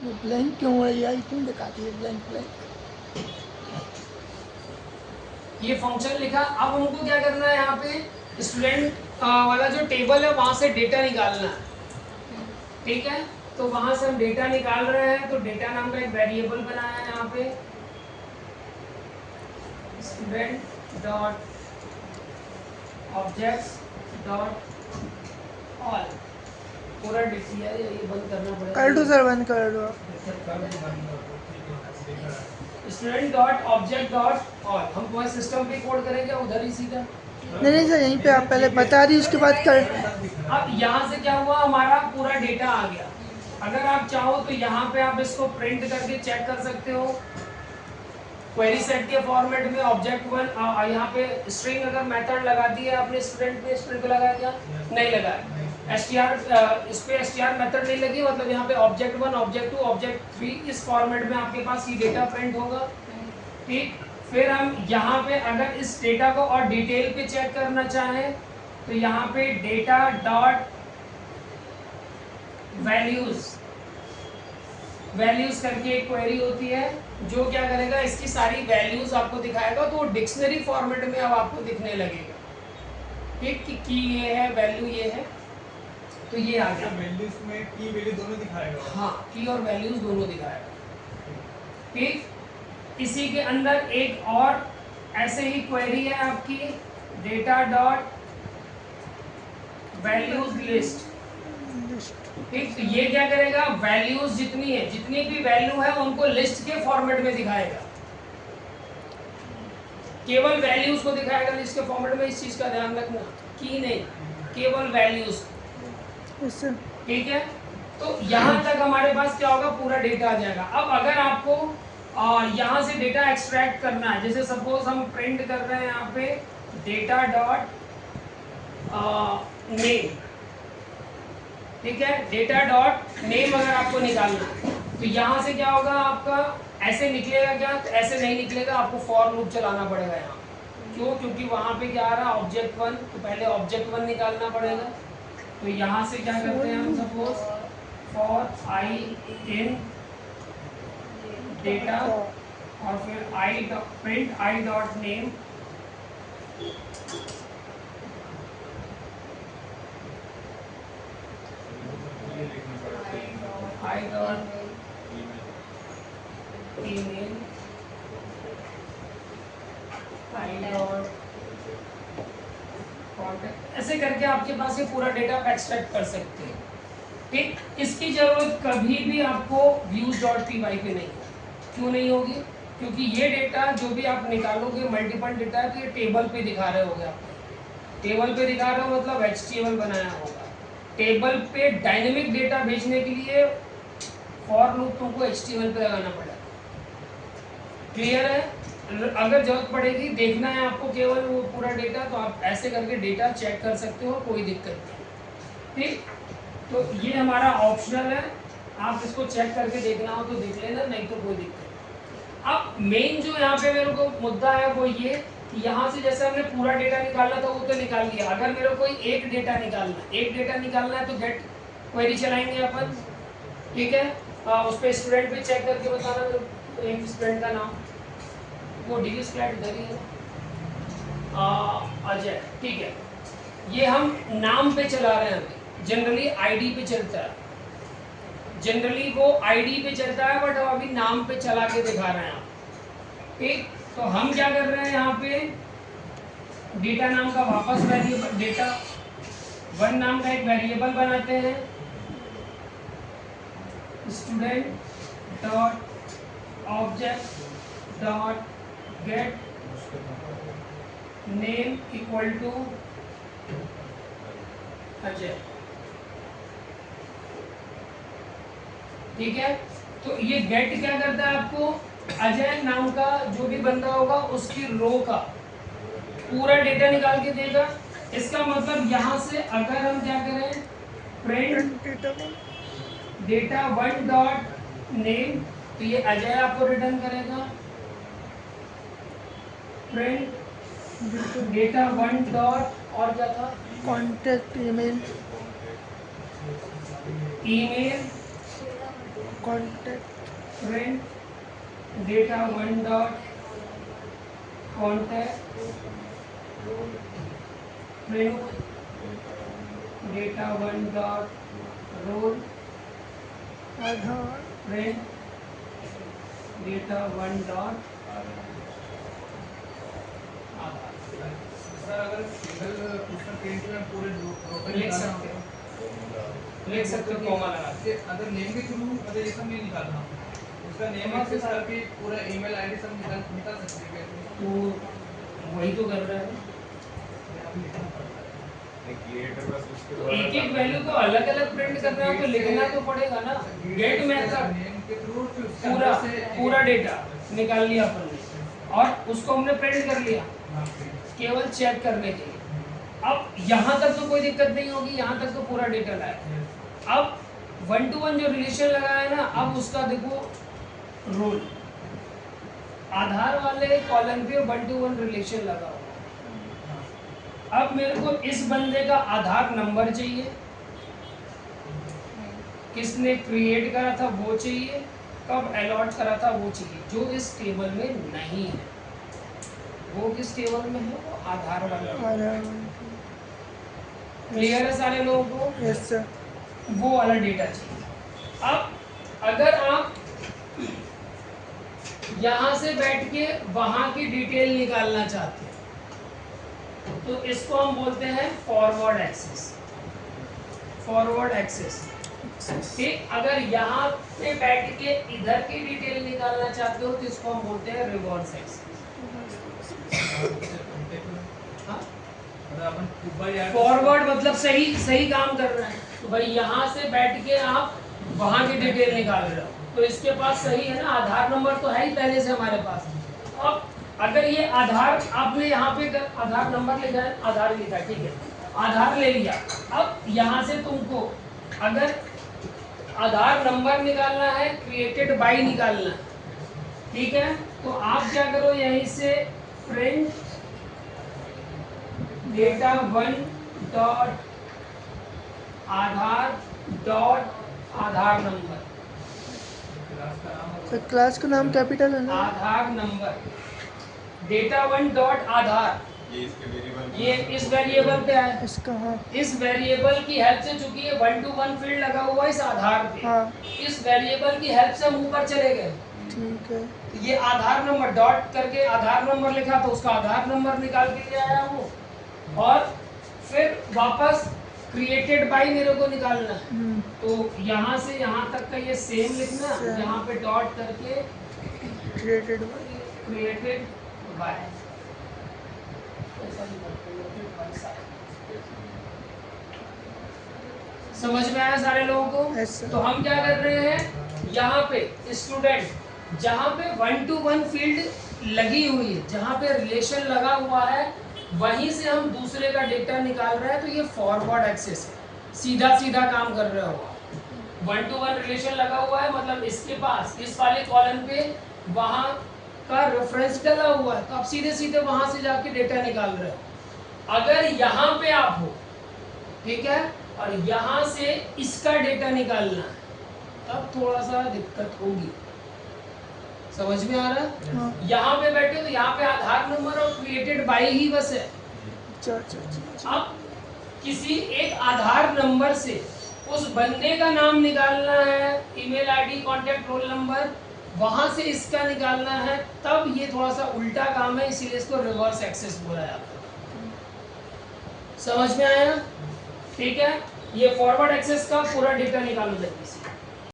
ये ब्लैंक क्यों है? यही क्यों दिखाती है ब्लैंक ब्लैंक? ये फंक्शन लिखा। अब हमको क्या करना है, यहाँ पे स्टूडेंट वाला जो टेबल है वहां से डेटा निकालना है। ठीक है, तो वहां से हम डेटा निकाल रहे हैं, तो डेटा नाम का एक वेरिएबल बनाया है यहाँ पे, student dot object dot all. पूरा डिटेल है, ये बंद करना पड़ेगा। कर दो सर, बंद कर दो। Student dot object dot all हम तुम्हारे सिस्टम पे कोड करेंगे उधर ही सीधा। नहीं नहीं सर, यहीं पे आप पहले बता दी, उसके बाद कर। अब यहाँ से क्या हुआ, हमारा पूरा डेटा आ गया। अगर आप चाहो तो यहाँ पे आप इसको प्रिंट करके चेक कर सकते हो। क्वेरी सेट के फॉर्मेट में ऑब्जेक्ट वन, यहाँ पे स्ट्रिंग अगर मेथड लगा दिया आपने स्टूडेंट पे, स्टूडेंट पे लगाया क्या? नहीं लगाया। str इस पे str मेथड नहीं लगी, मतलब यहाँ पे object one, object two, object three, इस फॉर्मेट में आपके पास ये डेटा प्रिंट होगा। ठीक, फिर हम यहाँ पे अगर इस डेटा को और डिटेल पे चेक करना चाहें तो यहाँ पे डेटा डॉट वैल्यूज, वैल्यूज करके एक क्वेरी होती है जो क्या करेगा, इसकी सारी वैल्यूज आपको दिखाएगा, तो डिक्शनरी फॉर्मेट में अब आपको दिखने लगेगा। ठीक, कि की ये है, वैल्यू ये है, तो ये आ गया। वैल्यूज में की वैल्यू दोनों दिखाएगा। हाँ, की और वैल्यूज दोनों दिखाएगा। ठीक, इसी के अंदर एक और ऐसे ही क्वेरी है आपकी, डेटा डॉट वैल्यूज लिस्ट। ठीक, तो ये क्या करेगा, वैल्यूज जितनी है, जितनी भी वैल्यू है उनको लिस्ट के फॉर्मेट में दिखाएगा। केवल वैल्यूज को दिखाएगा लिस्ट के फॉर्मेट में, इस चीज का ध्यान रखना, की नहीं, केवल वैल्यूज। ठीक है, तो यहां तक हमारे पास क्या होगा, पूरा डेटा आ जाएगा। अब अगर आपको यहां से डेटा एक्सट्रैक्ट करना है, जैसे सपोज हम प्रिंट कर रहे हैं यहाँ पे डेटा डॉट नेम। ठीक है, डेटा डॉट नेम अगर आपको निकालना है तो यहां से क्या होगा, आपका ऐसे निकलेगा क्या? तो ऐसे नहीं निकलेगा, आपको फॉर लूप चलाना पड़ेगा यहाँ। क्यों? क्योंकि वहां पे क्या आ रहा है, ऑब्जेक्ट वन, तो पहले ऑब्जेक्ट वन निकालना पड़ेगा। तो यहाँ से क्या करते हैं हम, suppose for I in data और फिर आई print I dot name, I dot email, I dot contact, ऐसे करके आपके पास ये पूरा डेटा आप एक्सट्रैक्ट कर सकते हैं। ठीक, इसकी जरूरत कभी भी आपको व्यूज डॉट पी वाई पे नहीं होगी। क्यों नहीं होगी? क्योंकि ये डेटा जो भी आप निकालोगे मल्टीपल डेटा है, तो ये टेबल पे दिखा रहे होगे आप। टेबल पे दिखा रहे हो मतलब HTML बनाया होगा। टेबल पे डायनेमिक डेटा भेजने के लिए फॉर लूप तुमको HTML पे लगाना पड़ेगा। क्लियर है? अगर जरूरत पड़ेगी, देखना है आपको केवल वो पूरा डेटा, तो आप ऐसे करके डेटा चेक कर सकते हो, कोई दिक्कत नहीं। ठीक, तो ये हमारा ऑप्शनल है, आप इसको चेक करके देखना हो तो देख लेना, नहीं तो कोई दिक्कत नहीं। अब मेन जो यहाँ पे मेरे को मुद्दा है वो ये कि यहाँ से जैसे हमने पूरा डेटा निकालना था वो तो निकाल लिया। अगर मेरे को एक डेटा निकालना है तो गेट क्वेरी चलाएंगे अपन। ठीक है, उस पर स्टूडेंट पे चेक करके बताना एक स्टूडेंट का नाम, वो डिलीट फ्लैट इधर ही है, अजय। ठीक है, ये हम नाम पे चला रहे हैं, अभी जनरली आईडी पे चलता है, जनरली वो आईडी पे चलता है, बट हम अभी नाम पे चला के दिखा रहे हैं। ठीक, तो हम क्या कर रहे हैं, यहाँ पे डेटा नाम का वापस वेरिएबल, डेटा वन नाम का एक वेरिएबल बनाते हैं, student dot object dot get name equal to Ajay. ठीक है, तो ये गेट क्या करता है, आपको अजय नाम का जो भी बंदा होगा उसकी रो का पूरा डेटा निकाल के देगा। इसका मतलब यहां से अगर हम क्या करें, print data one dot name, तो ये अजय आपको रिटर्न करेगा। प्रिंट डेटा वन डॉट और क्या था, contact email, email contact friend data one dot contact friend data one dot roll Aadhaar friend data one dot Aadhaar sir अगर सिंगल उसका प्रिंट में पूरे टोटल लिख सकते हो, लिख सकते हो कॉमा लगा के। अगर नेम के थ्रू अगर ये सब नहीं निकालना उसका नेम एक्सेस करके पूरा ईमेल आईडी सब निकाल सकते हैं क्या? तो वही तो कर रहा है, आप लिखना पड़ता है। एक एक वैल्यू को अलग अलग प्रिंट करना है तो लिखना तो पड़ेगा ना। गेट मेथड नेम के थ्रू पूरा पूरा डेटा निकाल लिया अपन ने और उसको हमने प्रिंट कर लिया केवल चेक करने के लिए। अब यहाँ तक तो कोई दिक्कत नहीं होगी, यहाँ तक तो पूरा डेटा लाया। अब 1 to 1 जो रिलेशन लगाया है ना, अब उसका देखो रोल आधार वाले कॉलम पे 1 to 1 रिलेशन लगा हुआ। अब मेरे को इस बंदे का आधार नंबर चाहिए, किसने क्रिएट करा था वो चाहिए, कब अलॉट करा था वो चाहिए, जो इस टेबल में नहीं है। वो किस टेबल में है? वो आधार वाला। आधार क्लियर है सारे लोगों को? Yes sir. वो वाला डेटा चाहिए। अब अगर आप यहाँ से बैठ के वहाँ की डिटेल निकालना चाहते हैं तो इसको हम बोलते हैं फॉरवर्ड एक्सेस। फॉरवर्ड एक्सेस, ठीक। अगर यहाँ पे बैठ के इधर की डिटेल निकालना चाहते हो तो इसको हम बोलते हैं रिवर्स एक्सेस। फॉरवर्ड मतलब सही सही काम कर रहे हैं तो भाई यहाँ से बैठ के आप वहाँ की डिटेल निकाल रहे हो तो इसके पास सही है ना, आधार नंबर तो है ही पहले से हमारे पास। अब अगर ये आधार आपने यहाँ पे आधार नंबर लिखा है, आधार लिखा है, ठीक है, आधार ले लिया। अब यहाँ से तुमको अगर आधार नंबर निकालना है, क्रिएटेड बाय निकालना है, ठीक है, तो आप क्या करो, यहीं से प्रिंट डेटा वन डॉट आधार डॉट आधार नंबर। सर क्लास का नाम कैपिटल है ना? आधार नंबर डेटा वन डॉट आधार, ये इस वेरिएबल पे है। इसका हाँ इस वेरिएबल की हेल्प से, चूंकि ये 1 to 1 फील्ड लगा हुआ है इस आधार पे, हाँ इस वेरिएबल की हेल्प से हम ऊपर चले गए। ठीक है। ये आधार नंबर डॉट करके आधार नंबर लिखा तो उसका आधार नंबर निकाल के ले आया वो, और फिर वापस क्रिएटेड बाय मेरे को निकालना है तो यहाँ से यहाँ तक का ये सेम लिखना, यहाँ पे डॉट करके क्रिएटेड बाय। समझ में आया सारे लोगों को? Yes, sir. तो हम क्या कर रहे हैं, यहाँ पे स्टूडेंट जहाँ पे 1 to 1 फील्ड लगी हुई है, जहाँ पे रिलेशन लगा हुआ है, वहीं से हम दूसरे का डेटा निकाल रहे हैं तो ये फॉरवर्ड एक्सेस है, सीधा सीधा काम कर रहे हो। 1 to 1 रिलेशन लगा हुआ है मतलब इसके पास इस वाले कॉलम पे वहाँ का रेफरेंस डला हुआ है तो आप सीधे सीधे वहाँ से जाके डेटा निकाल रहे हो। अगर यहाँ पे आप हो, ठीक है, और यहाँ से इसका डेटा निकालना है तब थोड़ा सा दिक्कत होगी। समझ में आ रहा है? हाँ। यहाँ पे बैठे तो यहाँ पे आधार नंबर और क्रिएटेड बाय ही बस है। अच्छा। अब किसी एक आधार नंबर से उस बंदे का नाम निकालना है, email ID, contact, roll number, वहां से इसका निकालना है, तब ये थोड़ा सा उल्टा काम है, इसीलिए इसको रिवर्स एक्सेस बोला जाता है। समझ में आया? ठीक है, ये फॉरवर्ड एक्सेस का पूरा डेटा निकालो जल्दी से।